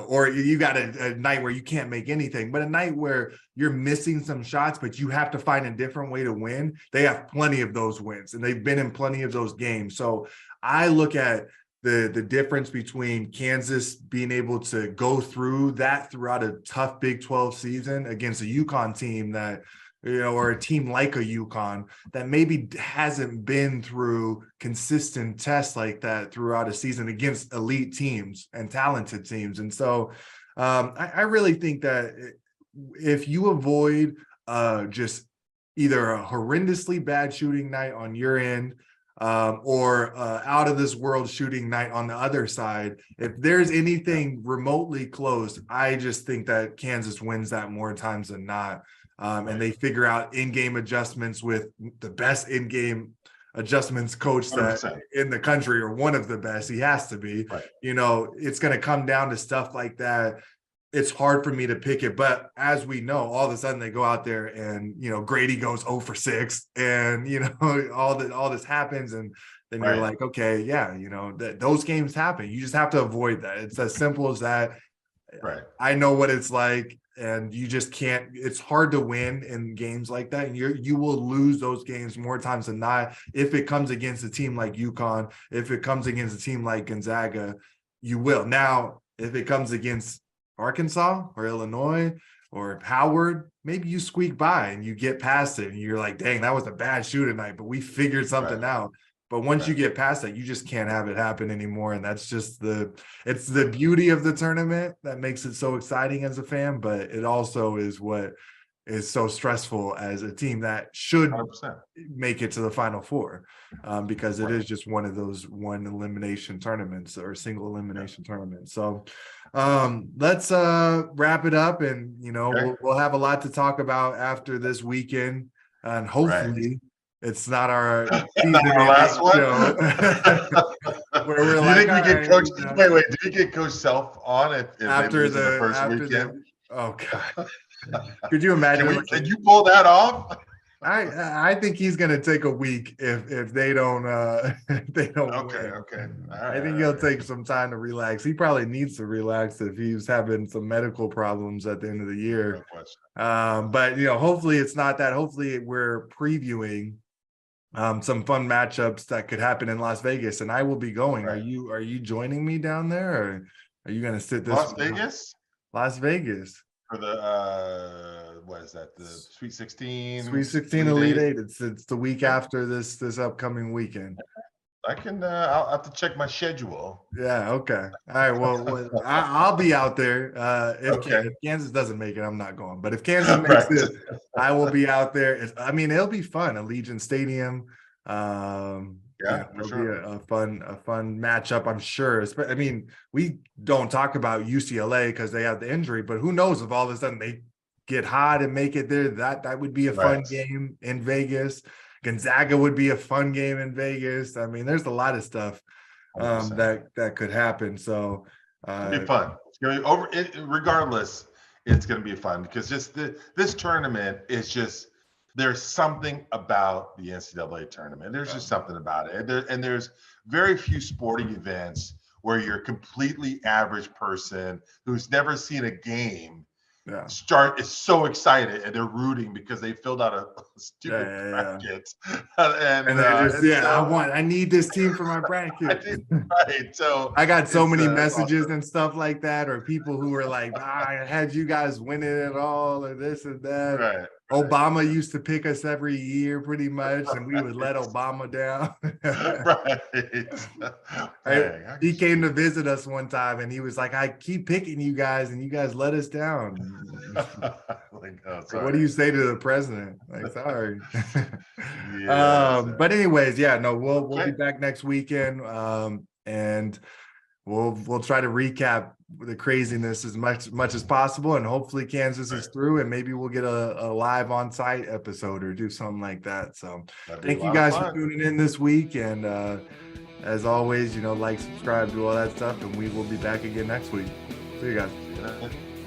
or you got a night where you can't make anything, but a night where you're missing some shots, but you have to find a different way to win. They have plenty of those wins, and they've been in plenty of those games. So I look at the difference between Kansas being able to go through that throughout a tough Big 12 season against a UConn team that, or a team like a UConn that maybe hasn't been through consistent tests like that throughout a season against elite teams and talented teams. And so I really think that if you avoid just either a horrendously bad shooting night on your end, or out of this world shooting night on the other side, if there's anything remotely close, I just think that Kansas wins that more times than not. And they figure out in-game adjustments with the best in-game adjustments coach that 100%. in the country, or one of the best. He has to be. Right. It's going to come down to stuff like that. It's hard for me to pick it, but as we know, all of a sudden they go out there and, Grady goes 0 for 6 and, all this happens. And then you're like, okay, yeah, those games happen. You just have to avoid that. It's as simple as that. Right. I know what it's like, and you just can't, it's hard to win in games like that. And you will lose those games more times than not. If it comes against a team like UConn, if it comes against a team like Gonzaga, you will. Now, if it comes against Arkansas or Illinois or Howard, maybe you squeak by and you get past it and you're like, dang, that was a bad shoot tonight, but we figured something out. But once you get past that, you just can't have it happen anymore. And that's just it's the beauty of the tournament that makes it so exciting as a fan, but it also is what is so stressful as a team that should 100%. make it to the Final Four, because it is just one of those one elimination tournaments or single elimination tournaments. So let's wrap it up, and we'll have a lot to talk about after this weekend, and hopefully it's not our last one. Where we're you think we get Coach? Wait, did you get Coach Self on it after the first weekend? Oh God. Could you imagine? Can you pull that off? I think he's gonna take a week if they don't if they don't Okay, win. okay. All I right, think all he'll right. take some time to relax. He probably needs to relax if he's having some medical problems at the end of the year. No question. But hopefully it's not that. Hopefully we're previewing some fun matchups that could happen in Las Vegas, and I will be going. Right. Are you joining me down there, or are you gonna sit this Las one out? Vegas Las Vegas. for the what is that? The Sweet Sweet 16, 16 Elite Elite Eight. Eight. It's the week Okay. after this upcoming weekend. I can. I'll have to check my schedule. Yeah, okay. All right. I'll be out there. Okay. If Kansas doesn't make it, I'm not going. But if Kansas makes Right. it, I will be out there. I mean, it'll be fun. Allegiant Stadium. Yeah, for It'll be sure. a fun matchup, I'm sure. I mean, we don't talk about UCLA because they have the injury, but who knows if all of a sudden they get hot and make it there? That would be a fun Right. game in Vegas. Gonzaga would be a fun game in Vegas. I mean, there's a lot of stuff 100%. that could happen. So It'll be fun. It's gonna be over. Regardless, it's gonna be fun because just this tournament is just there's something about the NCAA tournament. There's just something about it. And there's very few sporting events where you're a completely average person who's never seen a game yeah. is so excited and they're rooting because they filled out a stupid bracket. And they're just I need this team for my I bracket. did, right. So I got so many it's messages awesome. and stuff like that, or people who were like, I had you guys win it at all, or this and that. Right. Obama used to pick us every year pretty much, and we would let Obama down. Right. He came to visit us one time and he was like, I keep picking you guys and you guys let us down. Like, oh, Like, what do you say to the president? Like, sorry. Yes. But anyways, yeah, no, we'll be Okay. back next weekend. And we'll try to recap the craziness as much as possible, and hopefully Kansas is through, and maybe we'll get a live on-site episode or do something like that. So thank you guys for tuning in this week, and as always, like, subscribe, do all that stuff, and we will be back again next week. See you guys.